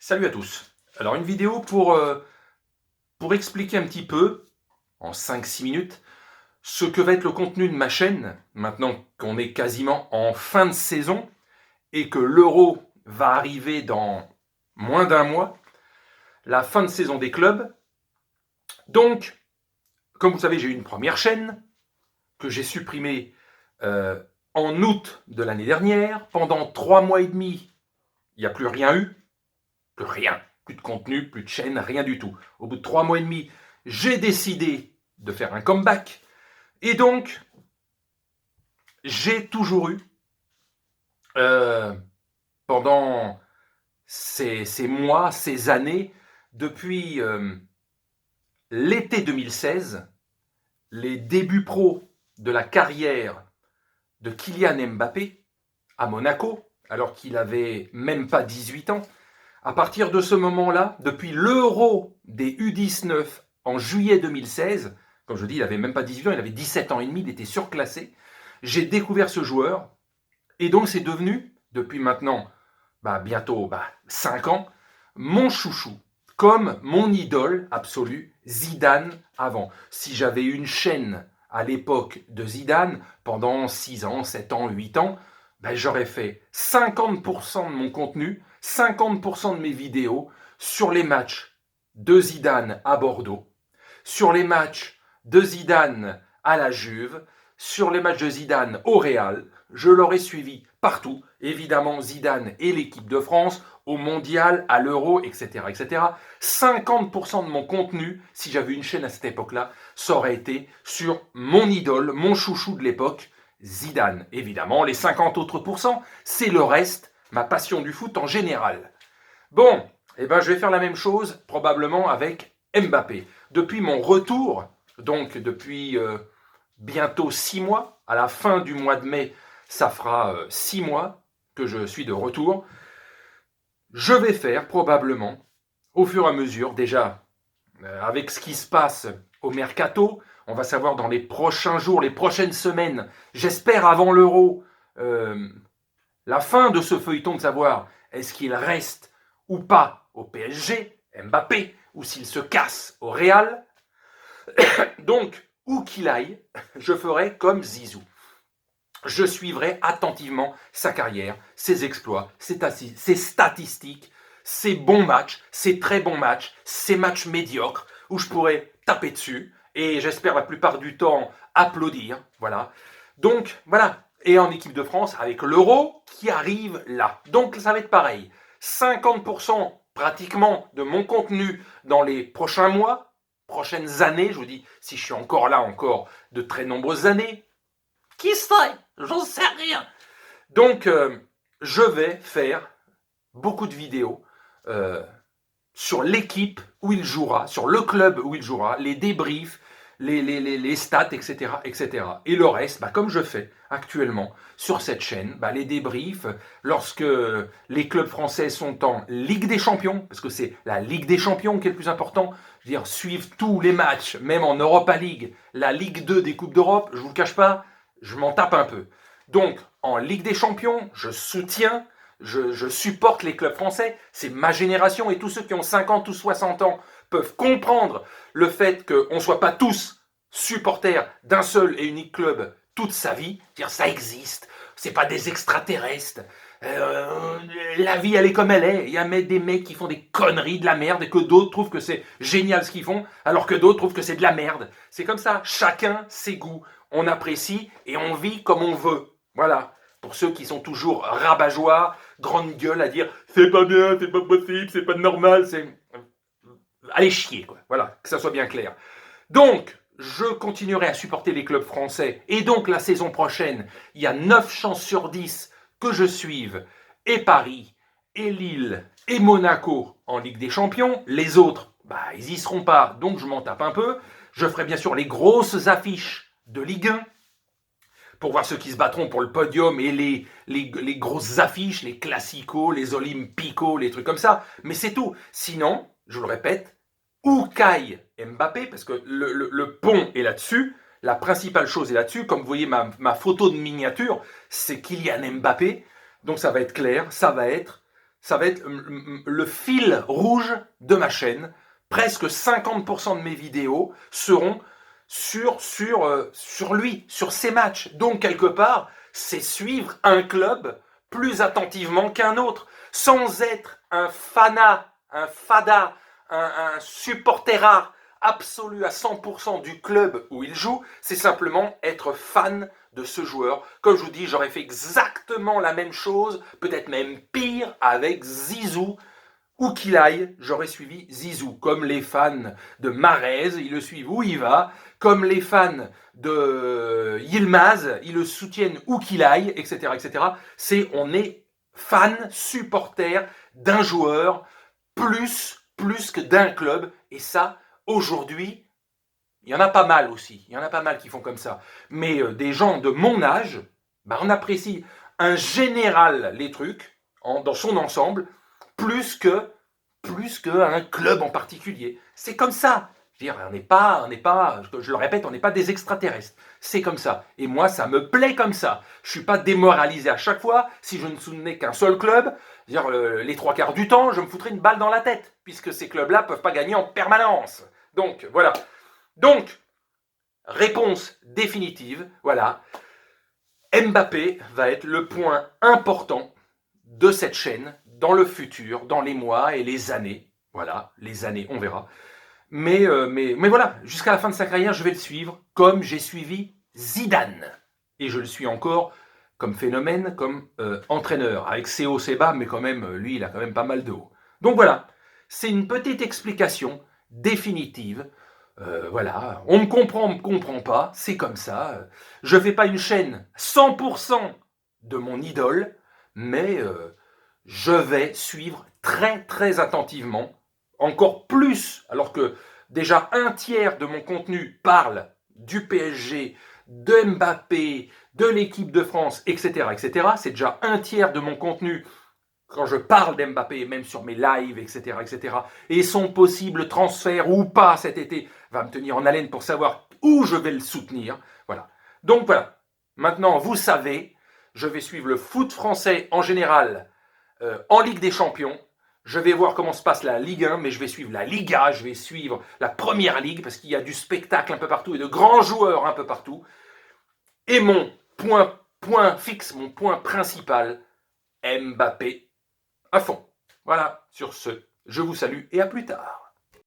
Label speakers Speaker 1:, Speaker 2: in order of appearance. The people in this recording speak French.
Speaker 1: Salut à tous. Alors une vidéo pour expliquer un petit peu, en 5-6 minutes, ce que va être le contenu de ma chaîne, maintenant qu'on est quasiment en fin de saison et que l'Euro va arriver dans moins d'un mois, la fin de saison des clubs. Donc, comme vous savez, j'ai eu une première chaîne que j'ai supprimée en août de l'année dernière. Pendant 3 mois et demi, il n'y a plus rien eu. Plus rien, plus de contenu, plus de chaîne, rien du tout. Au bout de 3 mois et demi, j'ai décidé de faire un comeback. Et donc, j'ai toujours eu, pendant ces mois, ces années, depuis l'été 2016, les débuts pro de la carrière de Kylian Mbappé à Monaco, alors qu'il avait même pas 18 ans. À partir de ce moment-là, depuis l'Euro des U19 en juillet 2016, comme je dis, il n'avait même pas 18 ans, il avait 17 ans et demi, il était surclassé. J'ai découvert ce joueur et donc c'est devenu, depuis maintenant bientôt 5 ans, mon chouchou, comme mon idole absolue, Zidane avant. Si j'avais une chaîne à l'époque de Zidane, pendant 6 ans, 7 ans, 8 ans, j'aurais fait 50% de mon contenu, 50% de mes vidéos sur les matchs de Zidane à Bordeaux, sur les matchs de Zidane à la Juve, sur les matchs de Zidane au Real. Je l'aurais suivi partout, évidemment Zidane et l'équipe de France, au Mondial, à l'Euro, etc., etc. 50% de mon contenu, si j'avais une chaîne à cette époque-là, ça aurait été sur mon idole, mon chouchou de l'époque, Zidane. Évidemment, les 50 autres pourcents, c'est le reste, ma passion du foot en général. Bon, je vais faire la même chose probablement avec Mbappé. Depuis mon retour, donc depuis bientôt 6 mois, à la fin du mois de mai, ça fera 6 mois que je suis de retour. Je vais faire probablement, au fur et à mesure, déjà, avec ce qui se passe au mercato, on va savoir dans les prochains jours, les prochaines semaines, j'espère avant l'Euro, la fin de ce feuilleton de savoir est-ce qu'il reste ou pas au PSG, Mbappé, ou s'il se casse au Real. Donc, où qu'il aille, je ferai comme Zizou. Je suivrai attentivement sa carrière, ses exploits, ses statistiques, ses bons matchs, ses très bons matchs, ses matchs médiocres, où je pourrai taper dessus, et j'espère la plupart du temps applaudir. Voilà. Donc, voilà. Et en équipe de France, avec l'Euro qui arrive là. Donc, ça va être pareil. 50% pratiquement de mon contenu dans les prochains mois, prochaines années, je vous dis, si je suis encore là, encore de très nombreuses années, qui sait? J'en sais rien. Donc, je vais faire beaucoup de vidéos sur l'équipe où il jouera, sur le club où il jouera, les débriefs, les stats, etc., etc. Et le reste, comme je fais actuellement sur cette chaîne, les débriefs, lorsque les clubs français sont en Ligue des Champions, parce que c'est la Ligue des Champions qui est le plus important, je veux dire, suivre tous les matchs, même en Europa League, la Ligue 2 des Coupes d'Europe, je ne vous le cache pas, je m'en tape un peu. Donc, en Ligue des Champions, je soutiens, je supporte les clubs français, c'est ma génération, et tous ceux qui ont 50 ou 60 ans peuvent comprendre le fait qu'on ne soit pas tous supporters d'un seul et unique club toute sa vie. Dire ça existe, c'est pas des extraterrestres. La vie elle est comme elle est. Il y a des mecs qui font des conneries, de la merde, et que d'autres trouvent que c'est génial ce qu'ils font, alors que d'autres trouvent que c'est de la merde. C'est comme ça, chacun ses goûts. On apprécie et on vit comme on veut. Voilà. Pour ceux qui sont toujours rabat-joie, grande gueule à dire c'est pas bien, c'est pas possible, c'est pas normal, c'est. Allez chier, quoi. Voilà, que ça soit bien clair. Donc, je continuerai à supporter les clubs français. Et donc, la saison prochaine, il y a 9 chances sur 10 que je suive et Paris, et Lille, et Monaco en Ligue des Champions. Les autres, ils y seront pas, donc je m'en tape un peu. Je ferai bien sûr les grosses affiches de Ligue 1 pour voir ceux qui se battront pour le podium et les grosses affiches, les classicos, les olympicos, les trucs comme ça. Mais c'est tout. Sinon, je le répète, où qu'aille Mbappé, parce que le pont est là-dessus, la principale chose est là-dessus. Comme vous voyez, ma photo de miniature, c'est Kylian Mbappé. Donc ça va être clair, ça va être ça va être le fil rouge de ma chaîne. Presque 50% de mes vidéos seront sur lui, sur ses matchs. Donc, quelque part, c'est suivre un club plus attentivement qu'un autre, sans être un fada, un supportera absolu à 100% du club où il joue, c'est simplement être fan de ce joueur. Comme je vous dis, j'aurais fait exactement la même chose, peut-être même pire, avec Zizou. Où qu'il aille, j'aurais suivi Zizou. Comme les fans de Mahrez, ils le suivent où il va. Comme les fans de Yilmaz, ils le soutiennent où qu'il aille, etc., etc. On est fan, supporter d'un joueur plus que d'un club. Et ça, aujourd'hui, il y en a pas mal aussi. Il y en a pas mal qui font comme ça. Mais des gens de mon âge, bah, on apprécie en général les trucs, dans son ensemble, plus qu'un club en particulier. C'est comme ça. Je veux dire, on n'est pas, je le répète, on n'est pas des extraterrestres. C'est comme ça. Et moi, ça me plaît comme ça. Je ne suis pas démoralisé à chaque fois. Si je ne soutenais qu'un seul club, dire, les 3/4 du temps, je me foutrais une balle dans la tête, puisque ces clubs-là ne peuvent pas gagner en permanence. Donc, voilà. Donc, réponse définitive, voilà. Mbappé va être le point important de cette chaîne dans le futur, dans les mois et les années. Voilà, les années, on verra. Mais voilà, jusqu'à la fin de sa carrière, je vais le suivre comme j'ai suivi Zidane. Et je le suis encore comme phénomène, comme entraîneur, avec ses hauts, ses bas, mais quand même, lui, il a quand même pas mal de hauts. Donc voilà, c'est une petite explication définitive. Voilà, on me comprend pas, c'est comme ça. Je fais pas une chaîne 100% de mon idole, mais je vais suivre très très attentivement, encore plus, alors que déjà un tiers de mon contenu parle du PSG, de Mbappé, de l'équipe de France, etc., etc. C'est déjà un tiers de mon contenu quand je parle d'Mbappé, même sur mes lives, etc., etc., et son possible transfert ou pas cet été, va me tenir en haleine pour savoir où je vais le soutenir. Voilà. Donc voilà. Maintenant, vous savez, je vais suivre le foot français en général en Ligue des Champions. Je vais voir comment se passe la Ligue 1, mais je vais suivre la Liga, je vais suivre la Première Ligue, parce qu'il y a du spectacle un peu partout et de grands joueurs un peu partout. Et mon point fixe, mon point principal, Mbappé à fond. Voilà, sur ce, je vous salue et à plus tard.